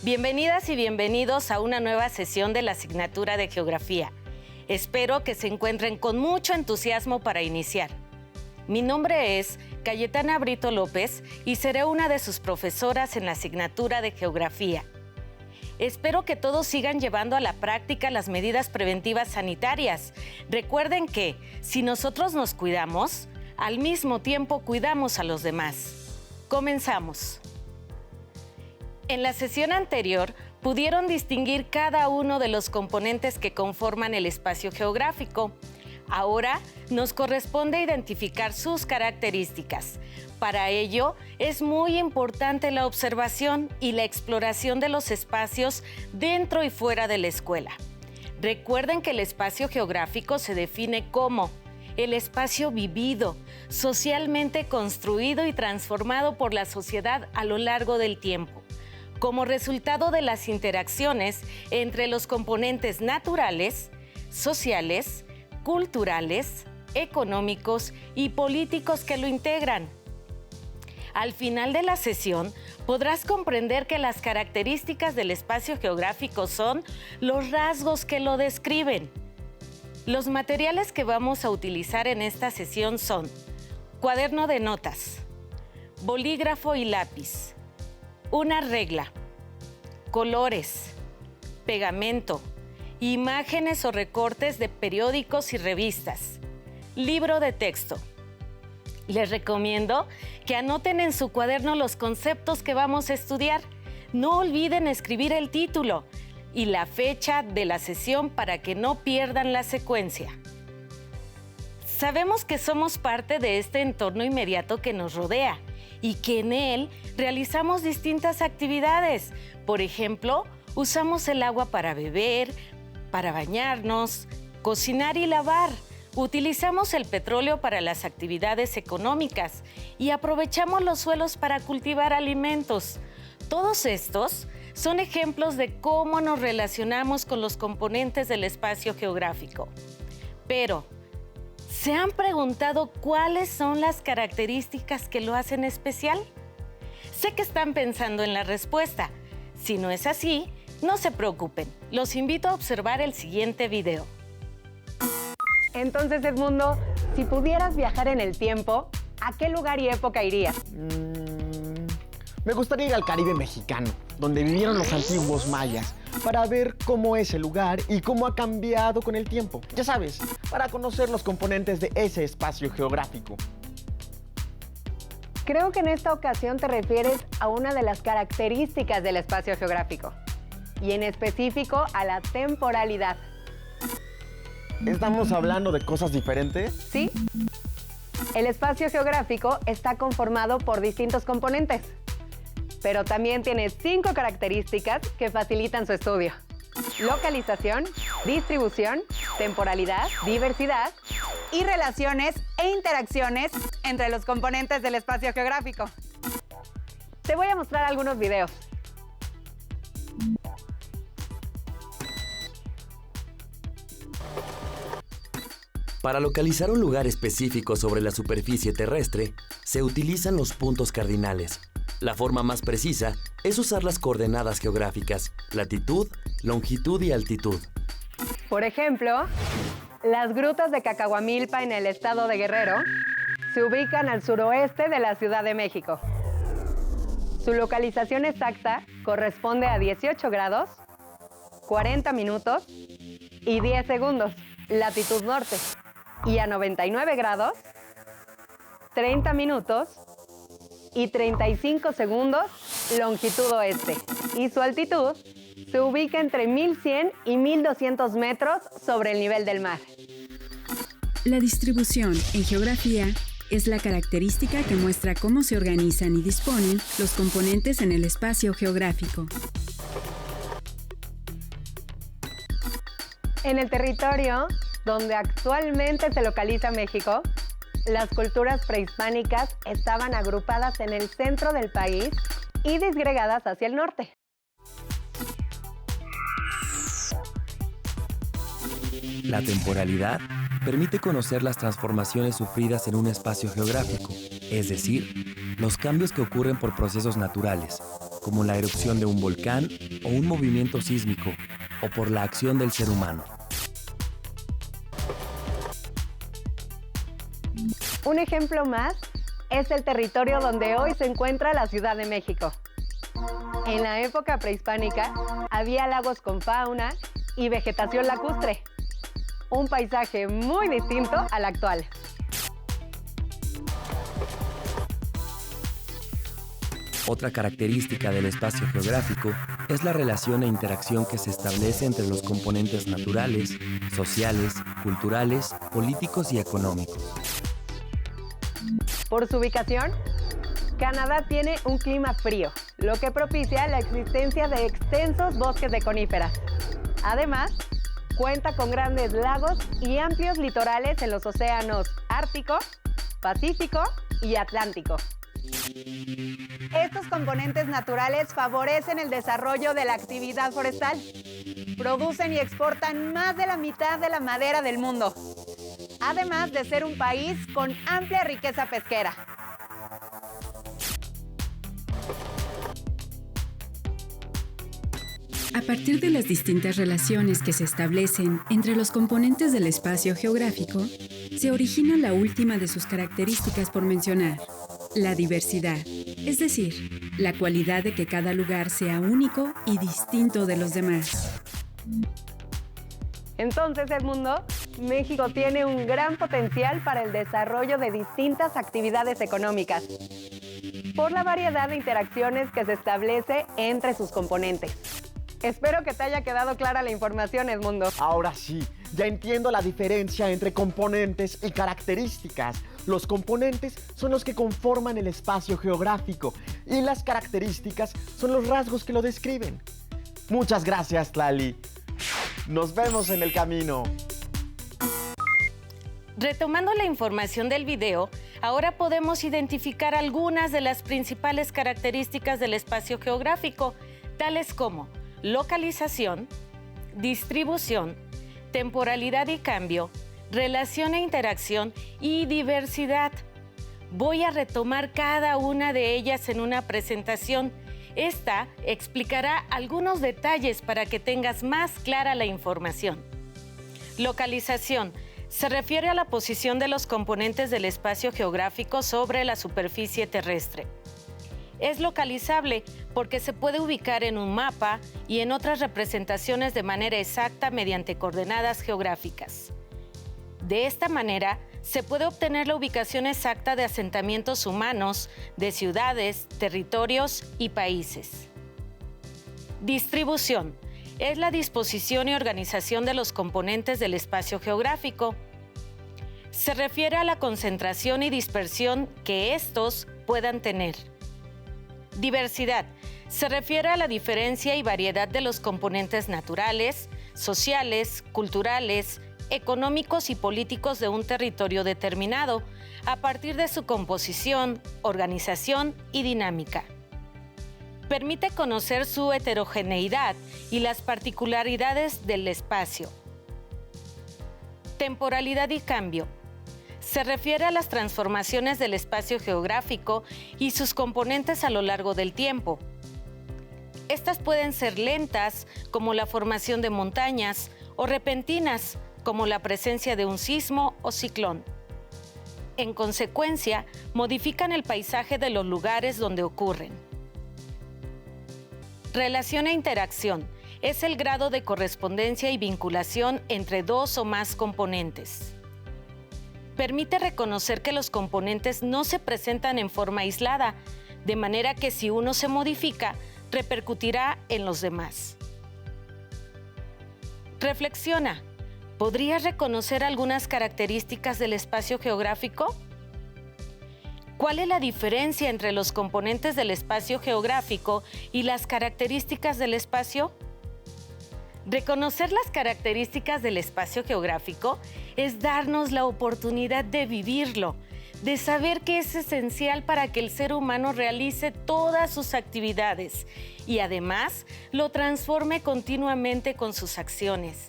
Bienvenidas y bienvenidos a una nueva sesión de la asignatura de Geografía. Espero que se encuentren con mucho entusiasmo para iniciar. Mi nombre es Cayetana Brito López y seré una de sus profesoras en la asignatura de Geografía. Espero que todos sigan llevando a la práctica las medidas preventivas sanitarias. Recuerden que, si nosotros nos cuidamos, al mismo tiempo cuidamos a los demás. Comenzamos. En la sesión anterior, pudieron distinguir cada uno de los componentes que conforman el espacio geográfico. Ahora nos corresponde identificar sus características. Para ello, es muy importante la observación y la exploración de los espacios dentro y fuera de la escuela. Recuerden que el espacio geográfico se define como el espacio vivido, socialmente construido y transformado por la sociedad a lo largo del tiempo, como resultado de las interacciones entre los componentes naturales, sociales, culturales, económicos y políticos que lo integran. Al final de la sesión, podrás comprender que las características del espacio geográfico son los rasgos que lo describen. Los materiales que vamos a utilizar en esta sesión son cuaderno de notas, bolígrafo y lápiz, una regla, colores, pegamento, imágenes o recortes de periódicos y revistas, libro de texto. Les recomiendo que anoten en su cuaderno los conceptos que vamos a estudiar. No olviden escribir el título y la fecha de la sesión para que no pierdan la secuencia. Sabemos que somos parte de este entorno inmediato que nos rodea y que en él realizamos distintas actividades. Por ejemplo, usamos el agua para beber, para bañarnos, cocinar y lavar. Utilizamos el petróleo para las actividades económicas y aprovechamos los suelos para cultivar alimentos. Todos estos son ejemplos de cómo nos relacionamos con los componentes del espacio geográfico. Pero, ¿se han preguntado cuáles son las características que lo hacen especial? Sé que están pensando en la respuesta. Si no es así, no se preocupen. Los invito a observar el siguiente video. Entonces, Edmundo, si pudieras viajar en el tiempo, ¿a qué lugar y época irías? Me gustaría ir al Caribe mexicano, donde vivieron los antiguos mayas, para ver cómo es el lugar y cómo ha cambiado con el tiempo. Ya sabes, para conocer los componentes de ese espacio geográfico. Creo que en esta ocasión te refieres a una de las características del espacio geográfico, y en específico a la temporalidad. ¿Estamos hablando de cosas diferentes? Sí. El espacio geográfico está conformado por distintos componentes, pero también tiene 5 características que facilitan su estudio: localización, distribución, temporalidad, diversidad y relaciones e interacciones entre los componentes del espacio geográfico. Te voy a mostrar algunos videos. Para localizar un lugar específico sobre la superficie terrestre, se utilizan los puntos cardinales. La forma más precisa es usar las coordenadas geográficas, latitud, longitud y altitud. Por ejemplo, las grutas de Cacahuamilpa en el estado de Guerrero se ubican al suroeste de la Ciudad de México. Su localización exacta corresponde a 18 grados, 40 minutos y 10 segundos, latitud norte, y a 99 grados, 30 minutos y 35 segundos, longitud oeste. Y su altitud se ubica entre 1100 y 1200 metros sobre el nivel del mar. La distribución en geografía es la característica que muestra cómo se organizan y disponen los componentes en el espacio geográfico. En el territorio donde actualmente se localiza México, las culturas prehispánicas estaban agrupadas en el centro del país y disgregadas hacia el norte. La temporalidad permite conocer las transformaciones sufridas en un espacio geográfico, es decir, los cambios que ocurren por procesos naturales, como la erupción de un volcán o un movimiento sísmico, o por la acción del ser humano. Un ejemplo más es el territorio donde hoy se encuentra la Ciudad de México. En la época prehispánica había lagos con fauna y vegetación lacustre, un paisaje muy distinto al actual. Otra característica del espacio geográfico es la relación e interacción que se establece entre los componentes naturales, sociales, culturales, políticos y económicos. Por su ubicación, Canadá tiene un clima frío, lo que propicia la existencia de extensos bosques de coníferas. Además, cuenta con grandes lagos y amplios litorales en los océanos Ártico, Pacífico y Atlántico. Estos componentes naturales favorecen el desarrollo de la actividad forestal. Producen y exportan más de la mitad de la madera del mundo, además de ser un país con amplia riqueza pesquera. A partir de las distintas relaciones que se establecen entre los componentes del espacio geográfico, se origina la última de sus características por mencionar, la diversidad, es decir, la cualidad de que cada lugar sea único y distinto de los demás. Entonces, Edmundo, México tiene un gran potencial para el desarrollo de distintas actividades económicas, por la variedad de interacciones que se establece entre sus componentes. Espero que te haya quedado clara la información, Edmundo. Ahora sí, ya entiendo la diferencia entre componentes y características. Los componentes son los que conforman el espacio geográfico y las características son los rasgos que lo describen. Muchas gracias, Tlali. Nos vemos en el camino. Retomando la información del video, ahora podemos identificar algunas de las principales características del espacio geográfico, tales como localización, distribución, temporalidad y cambio, relación e interacción y diversidad. Voy a retomar cada una de ellas en una presentación. Esta explicará algunos detalles para que tengas más clara la información. Localización. Se refiere a la posición de los componentes del espacio geográfico sobre la superficie terrestre. Es localizable porque se puede ubicar en un mapa y en otras representaciones de manera exacta mediante coordenadas geográficas. De esta manera, se puede obtener la ubicación exacta de asentamientos humanos, de ciudades, territorios y países. Distribución. Es la disposición y organización de los componentes del espacio geográfico. Se refiere a la concentración y dispersión que estos puedan tener. Diversidad. Se refiere a la diferencia y variedad de los componentes naturales, sociales, culturales, económicos y políticos de un territorio determinado, a partir de su composición, organización y dinámica. Permite conocer su heterogeneidad y las particularidades del espacio. Temporalidad y cambio. Se refiere a las transformaciones del espacio geográfico y sus componentes a lo largo del tiempo. Estas pueden ser lentas, como la formación de montañas, o repentinas, como la presencia de un sismo o ciclón. En consecuencia, modifican el paisaje de los lugares donde ocurren. Relación e interacción es el grado de correspondencia y vinculación entre dos o más componentes. Permite reconocer que los componentes no se presentan en forma aislada, de manera que si uno se modifica, repercutirá en los demás. Reflexiona. ¿Podrías reconocer algunas características del espacio geográfico? ¿Cuál es la diferencia entre los componentes del espacio geográfico y las características del espacio? Reconocer las características del espacio geográfico es darnos la oportunidad de vivirlo, de saber que es esencial para que el ser humano realice todas sus actividades y además lo transforme continuamente con sus acciones.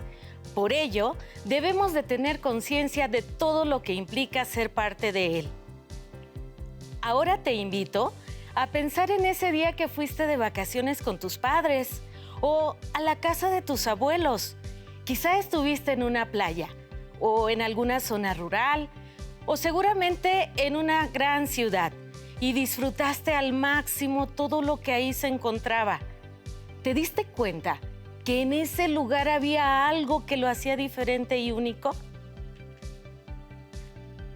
Por ello, debemos de tener conciencia de todo lo que implica ser parte de él. Ahora te invito a pensar en ese día que fuiste de vacaciones con tus padres o a la casa de tus abuelos. Quizá estuviste en una playa o en alguna zona rural o seguramente en una gran ciudad y disfrutaste al máximo todo lo que ahí se encontraba. ¿Te diste cuenta que en ese lugar había algo que lo hacía diferente y único?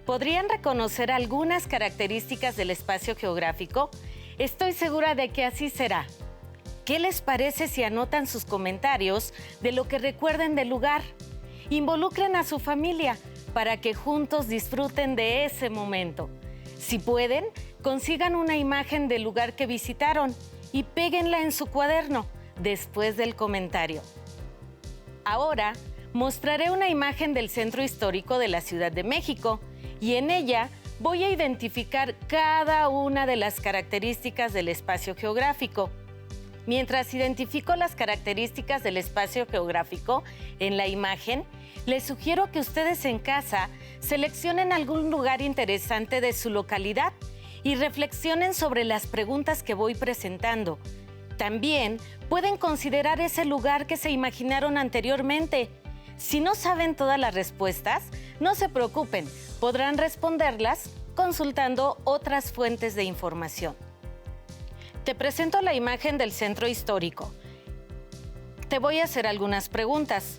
¿Podrían reconocer algunas características del espacio geográfico? Estoy segura de que así será. ¿Qué les parece si anotan sus comentarios de lo que recuerden del lugar? Involucren a su familia para que juntos disfruten de ese momento. Si pueden, consigan una imagen del lugar que visitaron y péguenla en su cuaderno después del comentario. Ahora mostraré una imagen del Centro Histórico de la Ciudad de México y en ella voy a identificar cada una de las características del espacio geográfico. Mientras identifico las características del espacio geográfico en la imagen, les sugiero que ustedes en casa seleccionen algún lugar interesante de su localidad y reflexionen sobre las preguntas que voy presentando. También pueden considerar ese lugar que se imaginaron anteriormente. Si no saben todas las respuestas, no se preocupen, podrán responderlas consultando otras fuentes de información. Te presento la imagen del centro histórico. Te voy a hacer algunas preguntas.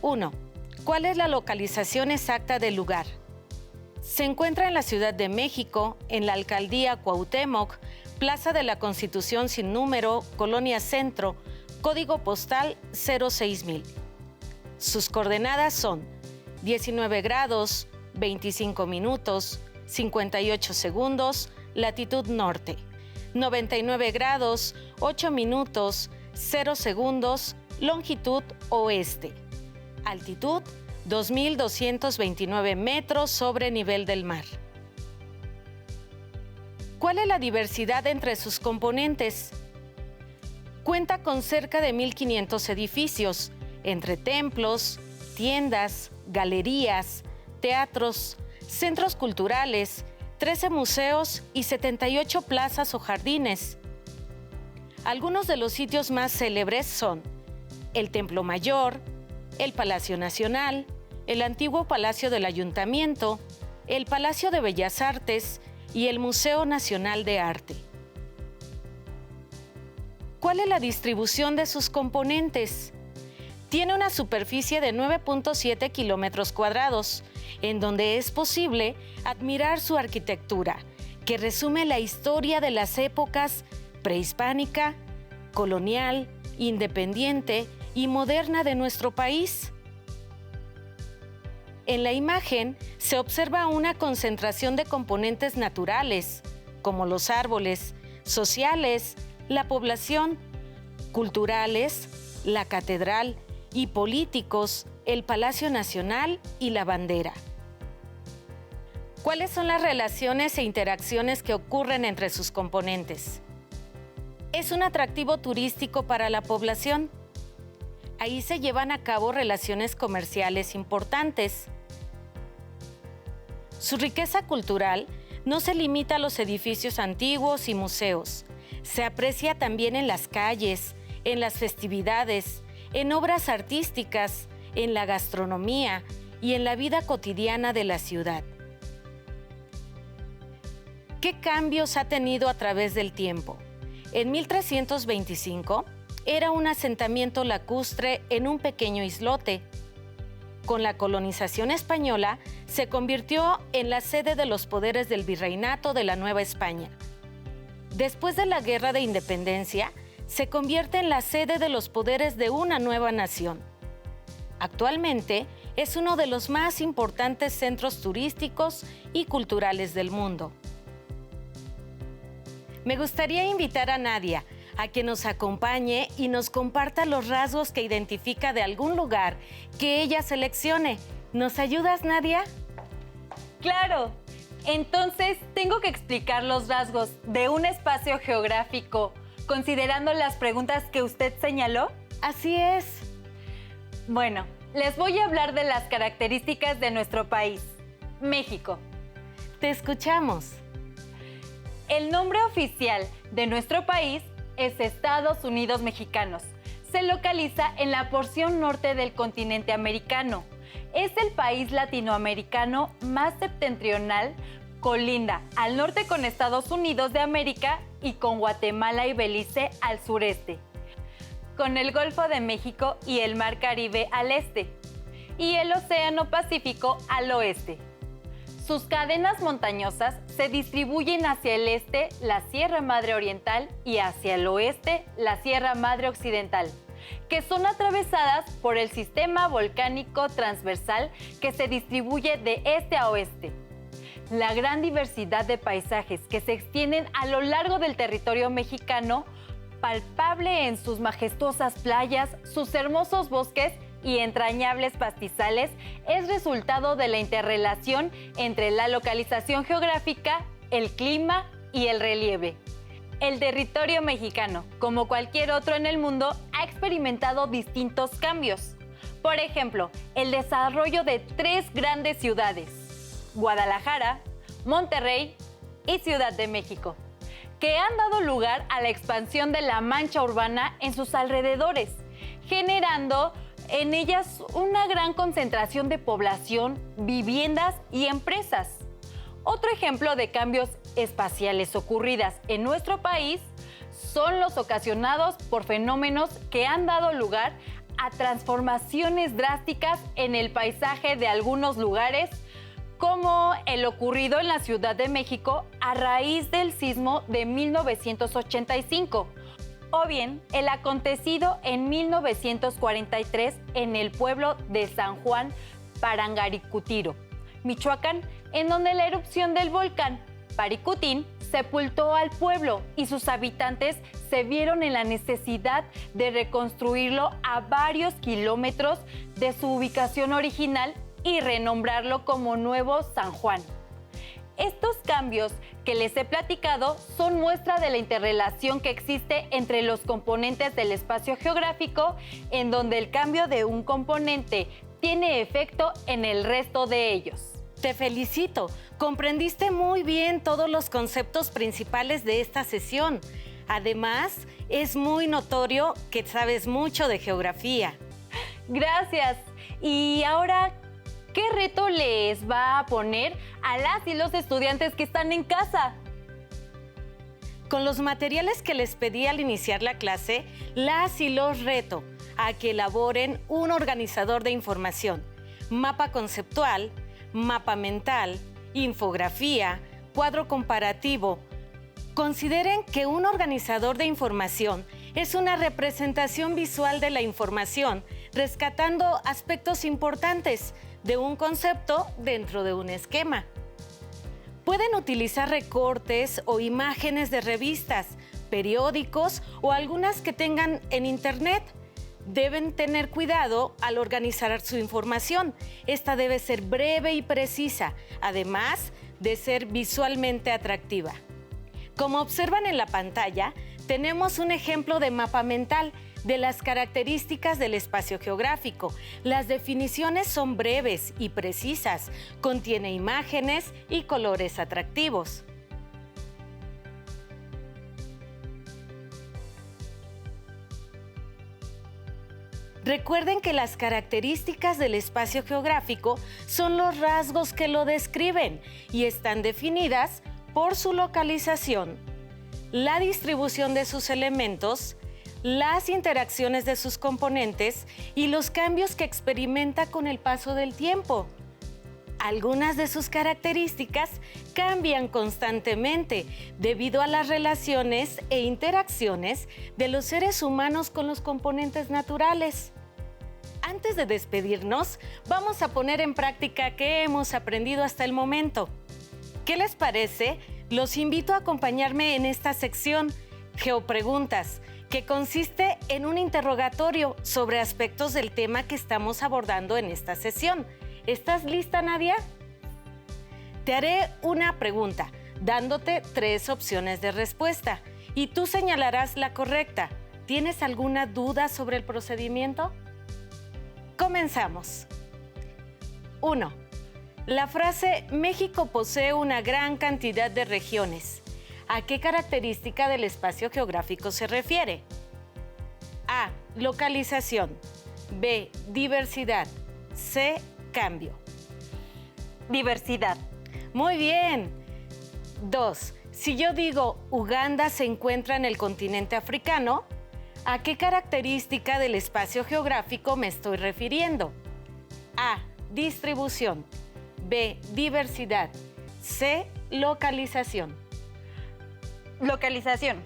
1. ¿Cuál es la localización exacta del lugar? Se encuentra en la Ciudad de México, en la Alcaldía Cuauhtémoc, Plaza de la Constitución sin número, Colonia Centro, código postal 06000. Sus coordenadas son 19 grados, 25 minutos, 58 segundos, latitud norte. 99 grados, 8 minutos, 0 segundos, longitud oeste. Altitud, 2.229 metros sobre nivel del mar. ¿Cuál es la diversidad entre sus componentes? Cuenta con cerca de 1.500 edificios, entre templos, tiendas, galerías, teatros, centros culturales, 13 museos y 78 plazas o jardines. Algunos de los sitios más célebres son el Templo Mayor, el Palacio Nacional, el antiguo Palacio del Ayuntamiento, el Palacio de Bellas Artes y el Museo Nacional de Arte. ¿Cuál es la distribución de sus componentes? Tiene una superficie de 9.7 kilómetros cuadrados, en donde es posible admirar su arquitectura, que resume la historia de las épocas prehispánica, colonial, independiente y moderna de nuestro país. En la imagen se observa una concentración de componentes naturales, como los árboles, sociales, la población, culturales, la catedral y políticos, el Palacio Nacional y la bandera. ¿Cuáles son las relaciones e interacciones que ocurren entre sus componentes? Es un atractivo turístico para la población. Ahí se llevan a cabo relaciones comerciales importantes. Su riqueza cultural no se limita a los edificios antiguos y museos. Se aprecia también en las calles, en las festividades, en obras artísticas, en la gastronomía y en la vida cotidiana de la ciudad. ¿Qué cambios ha tenido a través del tiempo? En 1325 era un asentamiento lacustre en un pequeño islote. Con la colonización española se convirtió en la sede de los poderes del Virreinato de la Nueva España. Después de la Guerra de Independencia, se convierte en la sede de los poderes de una nueva nación. Actualmente es uno de los más importantes centros turísticos y culturales del mundo. Me gustaría invitar a Nadia a que nos acompañe y nos comparta los rasgos que identifica de algún lugar que ella seleccione. ¿Nos ayudas, Nadia? ¡Claro! Entonces, tengo que explicar los rasgos de un espacio geográfico considerando las preguntas que usted señaló. Así es. Bueno, Les voy a hablar de las características de nuestro país, México. Te escuchamos. El nombre oficial de nuestro país es Estados Unidos Mexicanos. Se localiza en la porción norte del continente americano. Es el país latinoamericano más septentrional, colinda al norte con Estados Unidos de América y con Guatemala y Belice al sureste, con el Golfo de México y el Mar Caribe al este, y el Océano Pacífico al oeste. Sus cadenas montañosas se distribuyen hacia el este la Sierra Madre Oriental y hacia el oeste la Sierra Madre Occidental, que son atravesadas por el sistema volcánico transversal que se distribuye de este a oeste. La gran diversidad de paisajes que se extienden a lo largo del territorio mexicano, palpable en sus majestuosas playas, sus hermosos bosques y entrañables pastizales, es resultado de la interrelación entre la localización geográfica, el clima y el relieve. El territorio mexicano, como cualquier otro en el mundo, ha experimentado distintos cambios. Por ejemplo, el desarrollo de 3 grandes ciudades, Guadalajara, Monterrey y Ciudad de México, que han dado lugar a la expansión de la mancha urbana en sus alrededores, generando en ellas una gran concentración de población, viviendas y empresas. Otro ejemplo de cambios espaciales ocurridas en nuestro país son los ocasionados por fenómenos que han dado lugar a transformaciones drásticas en el paisaje de algunos lugares, como el ocurrido en la Ciudad de México a raíz del sismo de 1985, o bien el acontecido en 1943 en el pueblo de San Juan Parangaricutiro, Michoacán, en donde la erupción del volcán Paricutín sepultó al pueblo y sus habitantes se vieron en la necesidad de reconstruirlo a varios kilómetros de su ubicación original y renombrarlo como Nuevo San Juan. Estos cambios que les he platicado son muestra de la interrelación que existe entre los componentes del espacio geográfico, en donde el cambio de un componente tiene efecto en el resto de ellos. Te felicito, comprendiste muy bien todos los conceptos principales de esta sesión. Además, es muy notorio que sabes mucho de geografía. Gracias. Y ahora, ¿qué reto les va a poner a las y los estudiantes que están en casa? Con los materiales que les pedí al iniciar la clase, las y los reto a que elaboren un organizador de información, mapa conceptual, mapa mental, infografía, cuadro comparativo. Consideren que un organizador de información es una representación visual de la información, rescatando aspectos importantes de un concepto dentro de un esquema. Pueden utilizar recortes o imágenes de revistas, periódicos o algunas que tengan en internet. Deben tener cuidado al organizar su información. Esta debe ser breve y precisa, además de ser visualmente atractiva. Como observan en la pantalla, tenemos un ejemplo de mapa mental de las características del espacio geográfico. Las definiciones son breves y precisas, contiene imágenes y colores atractivos. Recuerden que las características del espacio geográfico son los rasgos que lo describen y están definidas por su localización, la distribución de sus elementos, las interacciones de sus componentes y los cambios que experimenta con el paso del tiempo. Algunas de sus características cambian constantemente debido a las relaciones e interacciones de los seres humanos con los componentes naturales. Antes de despedirnos, vamos a poner en práctica qué hemos aprendido hasta el momento. ¿Qué les parece? Los invito a acompañarme en esta sección, Geopreguntas, que consiste en un interrogatorio sobre aspectos del tema que estamos abordando en esta sesión. ¿Estás lista, Nadia? Te haré una pregunta, dándote 3 opciones de respuesta, y tú señalarás la correcta. ¿Tienes alguna duda sobre el procedimiento? Comenzamos. 1. La frase México posee una gran cantidad de regiones. ¿A qué característica del espacio geográfico se refiere? A. Localización. B. Diversidad. C. Cambio. Diversidad. Muy bien. 2. Si yo digo Uganda se encuentra en el continente africano, ¿a qué característica del espacio geográfico me estoy refiriendo? A. Distribución. B. Diversidad. C. Localización. Localización.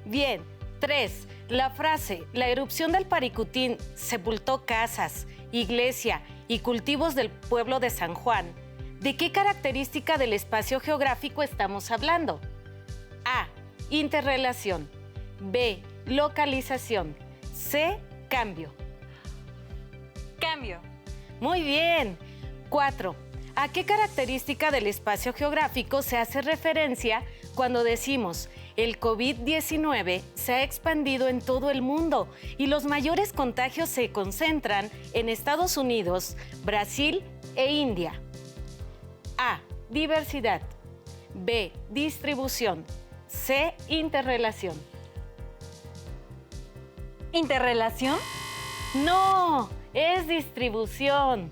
Bien. 3. La frase la erupción del Paricutín sepultó casas, iglesia y cultivos del pueblo de San Juan. ¿De qué característica del espacio geográfico estamos hablando? A. Interrelación. B. Localización. C. Cambio. Cambio. Muy bien. 4. ¿A qué característica del espacio geográfico se hace referencia cuando decimos el COVID-19 se ha expandido en todo el mundo y los mayores contagios se concentran en Estados Unidos, Brasil e India? A. Diversidad. B. Distribución. C. Interrelación. ¿Interrelación? No, es distribución.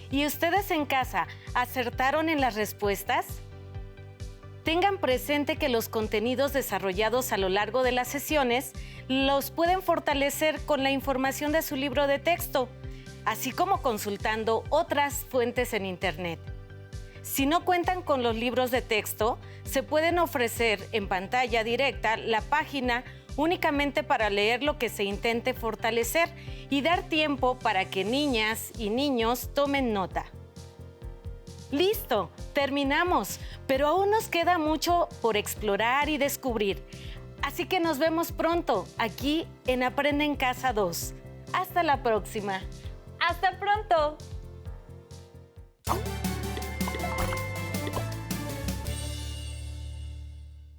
¿Y ustedes en casa acertaron en las respuestas? Tengan presente que los contenidos desarrollados a lo largo de las sesiones los pueden fortalecer con la información de su libro de texto, así como consultando otras fuentes en Internet. Si no cuentan con los libros de texto, se pueden ofrecer en pantalla directa la página únicamente para leer lo que se intente fortalecer y dar tiempo para que niñas y niños tomen nota. ¡Listo! Terminamos, pero aún nos queda mucho por explorar y descubrir. Así que nos vemos pronto aquí en Aprende en Casa 2. ¡Hasta la próxima! ¡Hasta pronto!